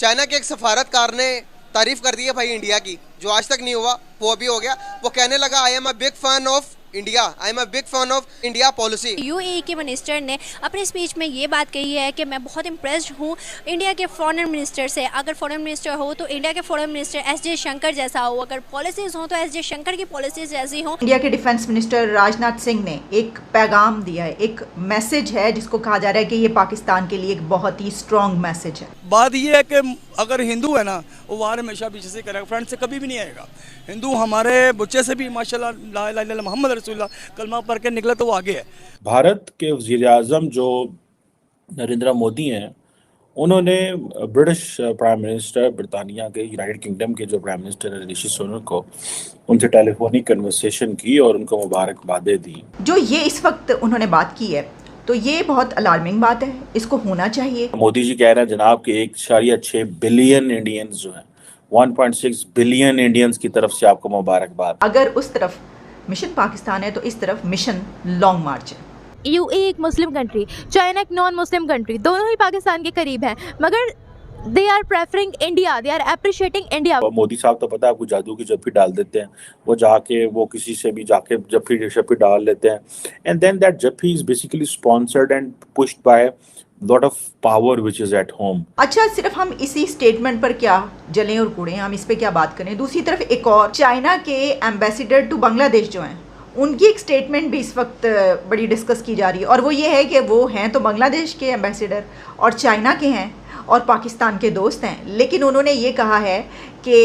China के एक सफारतकार ने तारीफ कर दी है भाई इंडिया की, जो आज तक नहीं हुआ वो अभी हो गया। वो कहने लगा I am a big fan of India, I am a big fan of India policy. UAE के मिनिस्टर ने अपने स्पीच में ये बात कही है कि मैं बहुत इम्प्रेस्ड हूँ इंडिया के फॉरेन मिनिस्टर से। अगर फॉरेन मिनिस्टर हो तो इंडिया के फॉरेन मिनिस्टर एस जयशंकर जैसा हो, अगर पॉलिसीज हो तो एस जयशंकर की पॉलिसीज जैसी हो। इंडिया के डिफेंस मिनिस्टर राजनाथ सिंह ने एक पैगाम दिया है, एक मैसेज है जिसको कहा जा रहा है कि ये पाकिस्तान के लिए एक बहुत ही स्ट्रॉन्ग मैसेज है। बात ये है कि अगर हिंदू है ना वो वार हमेशा पीछे से करेगा, फ्रंट से कभी भी नहीं आएगा। हिंदू हमारे बच्चे से भी माशाल्लाह ला इलाहा इल्लल्लाह मोहम्मद रसूलुल्लाह कलमा पढ़ के निकला तो वो आगे है। भारत के वज़ीर-ए-आज़म जो नरेंद्र मोदी हैं, उन्होंने ब्रिटिश प्राइम मिनिस्टर ब्रिटानिया के यूनाइटेड किंगडम के जो प्राइम मिनिस्टर हैं ऋषि सुनक को उनसे टेलीफोनिक कन्वर्सेशन की और उनको मुबारकबादें दी। जो ये इस वक्त उन्होंने बात की है तो ये बहुत अलार्मिंग बात है, इसको होना चाहिए। मोदी जी कह रहे हैं जनाब कि 1.6 बिलियन इंडियंस जो हैं 1.6 बिलियन इंडियंस की तरफ से आपको मुबारकबाद। अगर उस तरफ मिशन पाकिस्तान है तो इस तरफ मिशन लॉन्ग मार्च है। यूएई एक मुस्लिम कंट्री, चाइना एक नॉन मुस्लिम कंट्री, दोनों ही पाकिस्तान के करीब हैं, मगर they are preferring India, they are appreciating India. Modi साहब तो पता है आपको जादू की जफ्फी डाल देते हैं, वो जाके वो किसी से भी जाके जफ्फी डाल लेते हैं एंड देन दैट जफ्फी is basically sponsored and pushed by lot of power which is at home. अच्छा, सिर्फ हम इसी स्टेटमेंट पर क्या जलें और कूड़ें, हम इस पे क्या बात करें। दूसरी तरफ एक और चाइना के एम्बेसडर टू बांग्लादेश जो हैं उनकी एक स्टेटमेंट भी इस वक्त बड़ी डिस्कस की जा रही है और वो ये है कि वो हैं तो बांग्लादेश के एम्बेसडर और चाइना के हैं और पाकिस्तान के दोस्त हैं, लेकिन उन्होंने ये कहा है कि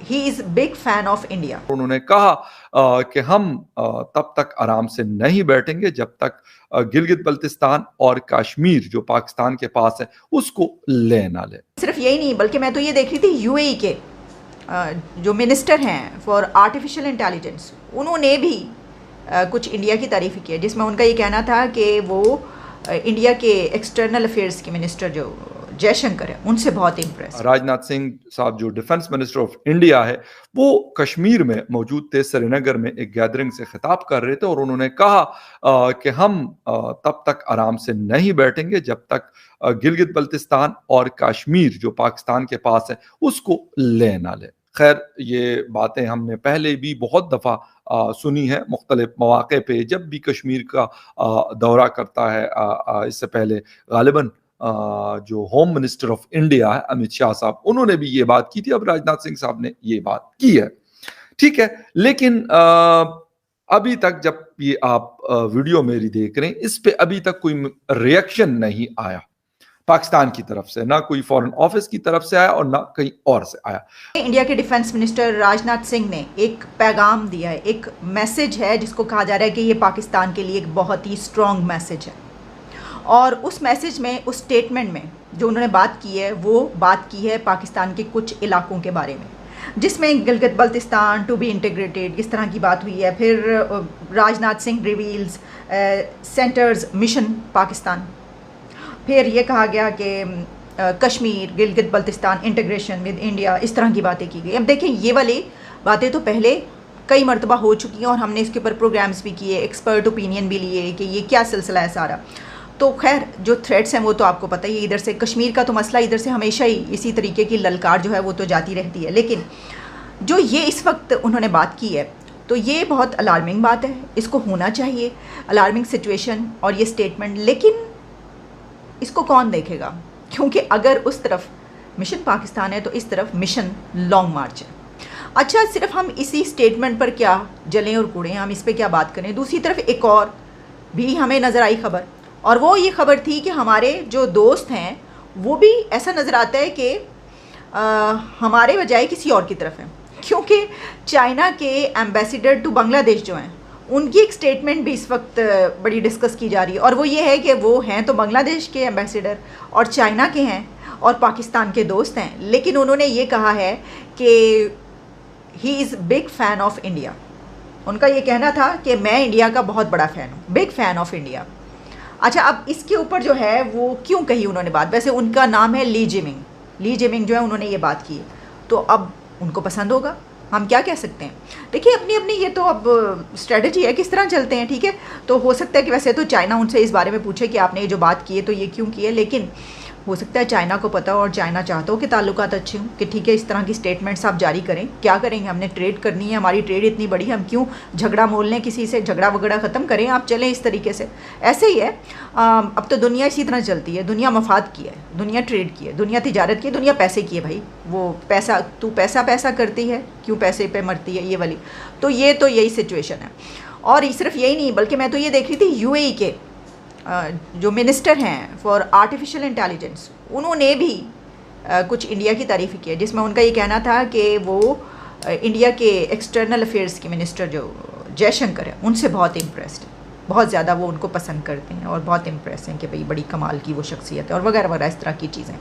he is big fan of India. उन्होंने कहा कि हम तब तक आराम से नहीं बैठेंगे जब तक गिलगित बल्तिस्तान और कश्मीर जो पाकिस्तान के पास है उसको ले ना ले। सिर्फ यही नहीं बल्कि मैं तो ये देख रही थी यूएई के जो मिनिस्टर हैं फॉर आर्टिफिशियल इंटेलिजेंस, उन्होंने भी कुछ इंडिया की तारीफ की है, जिसमें उनका ये कहना था कि वो इंडिया के एक्सटर्नल अफेयर्स के मिनिस्टर जो जयशंकर है उनसे बहुत इम्प्रेस। राजनाथ सिंह साहब जो डिफेंस मिनिस्टर ऑफ इंडिया है वो कश्मीर में मौजूद थे, श्रीनगर में एक गैदरिंग से खिताब कर रहे थे और उन्होंने कहा कि हम तब तक आराम से नहीं बैठेंगे जब तक गिलगित बल्तिस्तान और कश्मीर जो पाकिस्तान के पास है उसको ले ना ले। खैर ये बातें हमने पहले भी बहुत दफ़ा सुनी है मुख्तलिफ मौक़े पे, जब भी कश्मीर का दौरा करता है। इससे पहले गालिबन जो होम मिनिस्टर ऑफ इंडिया है अमित शाह साहब, उन्होंने भी ये बात की थी। अब राजनाथ सिंह साहब ने ये बात की है, ठीक है, लेकिन अभी तक जब ये आप वीडियो मेरी देख रहे हैं इस पे अभी तक कोई रिएक्शन नहीं आया पाकिस्तान की तरफ से, ना कोई फॉरेन ऑफिस की तरफ से आया और ना कहीं और से आया। इंडिया के डिफेंस मिनिस्टर राजनाथ सिंह ने एक पैगाम दिया है, एक मैसेज है जिसको कहा जा रहा है कि ये पाकिस्तान के लिए एक बहुत ही स्ट्रॉन्ग मैसेज है। और उस मैसेज में, उस स्टेटमेंट में जो उन्होंने बात की है वो बात की है पाकिस्तान के कुछ इलाकों के बारे में, जिसमें Gilgit Baltistan to be integrated इस तरह की बात हुई है। फिर Rajnath Singh reveals centre's mission Pakistan. फिर ये कहा गया कि Kashmir Gilgit Baltistan integration with India, इस तरह की बातें की गई। अब देखें ये वाली बातें तो पहले कई मरतबा हो चुकी हैं और हमने इसके ऊपर प्रोग्राम्स भी किए, एक्सपर्ट ओपिनियन भी लिए कि ये क्या सिलसिला है सारा। तो खैर जो थ्रेट्स हैं वो तो आपको पता ही है, इधर से कश्मीर का तो मसला इधर से हमेशा ही इसी तरीके की ललकार जो है वो तो जाती रहती है। लेकिन जो ये इस वक्त उन्होंने बात की है तो ये बहुत अलार्मिंग बात है, इसको होना चाहिए, अलार्मिंग सिचुएशन और ये स्टेटमेंट। लेकिन इसको कौन देखेगा, क्योंकि अगर उस तरफ मिशन पाकिस्तान है तो इस तरफ मिशन लॉन्ग मार्च है। अच्छा, सिर्फ हम इसी स्टेटमेंट पर क्या जलें और कूड़ें, हम इस पे क्या बात करें। दूसरी तरफ एक और भी हमें नज़र आई खबर, और वो ये खबर थी कि हमारे जो दोस्त हैं वो भी ऐसा नज़र आता है कि हमारे बजाय किसी और की तरफ हैं, क्योंकि चाइना के एम्बेसडर टू बांग्लादेश जो हैं उनकी एक स्टेटमेंट भी इस वक्त बड़ी डिस्कस की जा रही है और वो ये है कि वो हैं तो बांग्लादेश के एम्बेसडर और चाइना के हैं और पाकिस्तान के दोस्त हैं, लेकिन उन्होंने ये कहा है कि he is big fan of India. उनका ये कहना था कि मैं इंडिया का बहुत बड़ा फ़ैन हूँ, बिग फ़ैन ऑफ इंडिया। अच्छा, अब इसके ऊपर जो है वो क्यों कही उन्होंने बात, वैसे उनका नाम है ली जिमिंग जो है उन्होंने ये बात की, तो अब उनको पसंद होगा, हम क्या कह सकते हैं। देखिए अपनी अपनी ये तो अब स्ट्रेटजी है, किस तरह चलते हैं, ठीक है। तो हो सकता है कि वैसे तो चाइना उनसे इस बारे में पूछे कि आपने ये जो बात की है तो ये क्यों की है, लेकिन हो सकता है चाइना को पता हो और चाइना चाहता हो कि ताल्लुकात अच्छे हों, कि ठीक है इस तरह की स्टेटमेंट्स आप जारी करें, क्या करेंगे, हमने ट्रेड करनी है, हमारी ट्रेड इतनी बड़ी है, हम क्यों झगड़ा मोल लें किसी से, झगड़ा वगड़ा ख़त्म करें, आप चलें इस तरीके से। ऐसे ही है, अब तो दुनिया इसी तरह चलती है, दुनिया मफाद की है, दुनिया ट्रेड की है, दुनिया तिजारत की है, दुनिया पैसे की है भाई। वो पैसा, तू पैसा करती है, क्यों पैसे पे मरती है, ये वाली। तो यही सिचुएशन है। और सिर्फ यही नहीं, बल्कि मैं तो ये देख रही थी यूएई के जो मिनिस्टर हैं फॉर आर्टिफिशियल इंटेलिजेंस, उन्होंने भी कुछ इंडिया की तारीफ़ की है, जिसमें उनका ये कहना था कि वो इंडिया के एक्सटर्नल अफेयर्स के मिनिस्टर जो जयशंकर है उनसे बहुत इम्प्रेस्ड है, बहुत ज़्यादा वो उनको पसंद करते हैं और बहुत इम्प्रेस हैं कि भाई बड़ी कमाल की वो शख्सियत है और वगैरह वगैरह इस तरह की चीज़ें।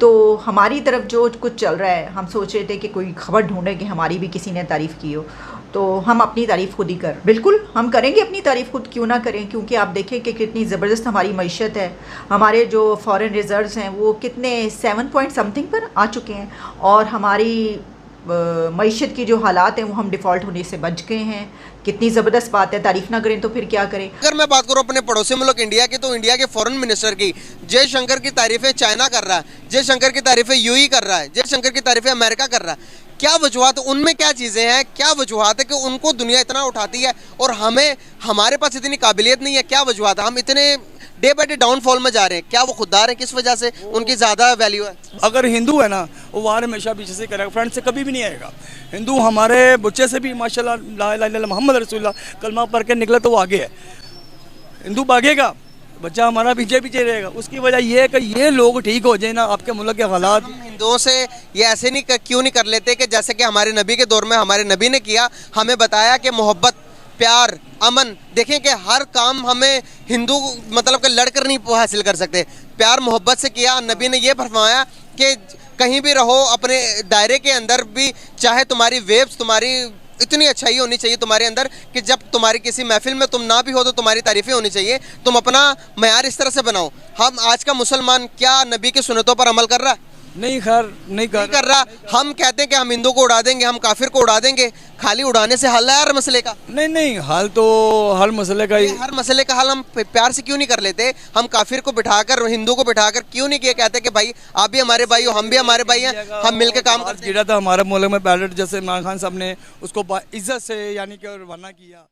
तो हमारी तरफ जो कुछ चल रहा है, हम सोच रहे थे कि कोई खबर ढूंढे कि हमारी भी किसी ने तारीफ़ की हो, तो हम अपनी तारीफ़ खुद ही कर, बिल्कुल हम करेंगे अपनी तारीफ़ खुद, क्यों ना करें, क्योंकि आप देखें कि कितनी ज़बरदस्त हमारी मईशत है, हमारे जो फॉरेन रिजर्व्स हैं वो कितने 7 पॉइंट समथिंग पर आ चुके हैं, और हमारी मईशत की जो हालात हैं वो हम डिफ़ॉल्ट होने से बच गए हैं। कितनी ज़बरदस्त बात है, तारीफ़ ना करें तो फिर क्या करें। अगर मैं बात करूं अपने पड़ोसी मुल्क इंडिया की, तो इंडिया के फॉरेन मिनिस्टर की जयशंकर की तारीफें चाइना कर रहा है, जयशंकर की तारीफें यूएई कर रहा है, जयशंकर की तारीफें अमेरिका कर रहा है। क्या वजूहत, उनमें क्या चीज़ें हैं, क्या वजूहत है कि उनको दुनिया इतना उठाती है और हमें, हमारे पास इतनी काबिलियत नहीं है? क्या वजूहत है, हम इतने डे बाई डे डाउनफॉल में जा रहे हैं? क्या वो खुददार हैं, किस वजह से उनकी ज़्यादा वैल्यू है? अगर हिंदू है ना, वो वार हमेशा पीछे से करेगा, फ्रंट से कभी भी नहीं आएगा। हिंदू हमारे बच्चे से भी माशाल्लाह ला इलाहा इल्लल्लाह मोहम्मद रसूलुल्लाह कलमा पढ़ के निकले तो वो आगे है। हिंदू भागेगा, बच्चा हमारा पीछे रहेगा। उसकी वजह ये है कि ये लोग ठीक हो जाए ना, आपके मुल्क के हालात। हम हिंदुओं से ये ऐसे नहीं क्यों नहीं कर लेते कि जैसे कि हमारे नबी के दौर में हमारे नबी ने किया, हमें बताया कि मोहब्बत, प्यार, अमन, देखें कि हर काम हमें हिंदू मतलब कि लड़कर नहीं हासिल कर सकते, प्यार मोहब्बत से किया। नबी ने ये फरमाया कि कहीं भी रहो अपने दायरे के अंदर भी, चाहे तुम्हारी वेब्स, तुम्हारी इतनी अच्छाई होनी चाहिए तुम्हारे अंदर कि जब तुम्हारी किसी महफिल में तुम ना भी हो तो तुम्हारी तारीफ़ें होनी चाहिए। तुम अपना मयार इस तरह से बनाओ। हम आज का मुसलमान क्या नबी की सुन्नतों पर अमल कर रहा है? नहीं कर रहा। हम कहते हैं कि हम हिंदू को उड़ा देंगे, हम काफिर को उड़ा देंगे। खाली उड़ाने से हल है हर मसले का? नहीं, हल तो हर मसले का ही, हर मसले का हल हम प्यार से क्यों नहीं कर लेते? हम काफिर को बिठाकर, हिंदू को बिठाकर क्यों नहीं किया? कहते कि भाई आप भी हमारे भाई हो, हम भी हमारे भाई हैं, हम मिलकर काम करते हैं। गिरा था हमारे मुल्क में पैलेट, जैसे इमरान खान साहब ने उसको इज्जत से यानी कि रवाना किया।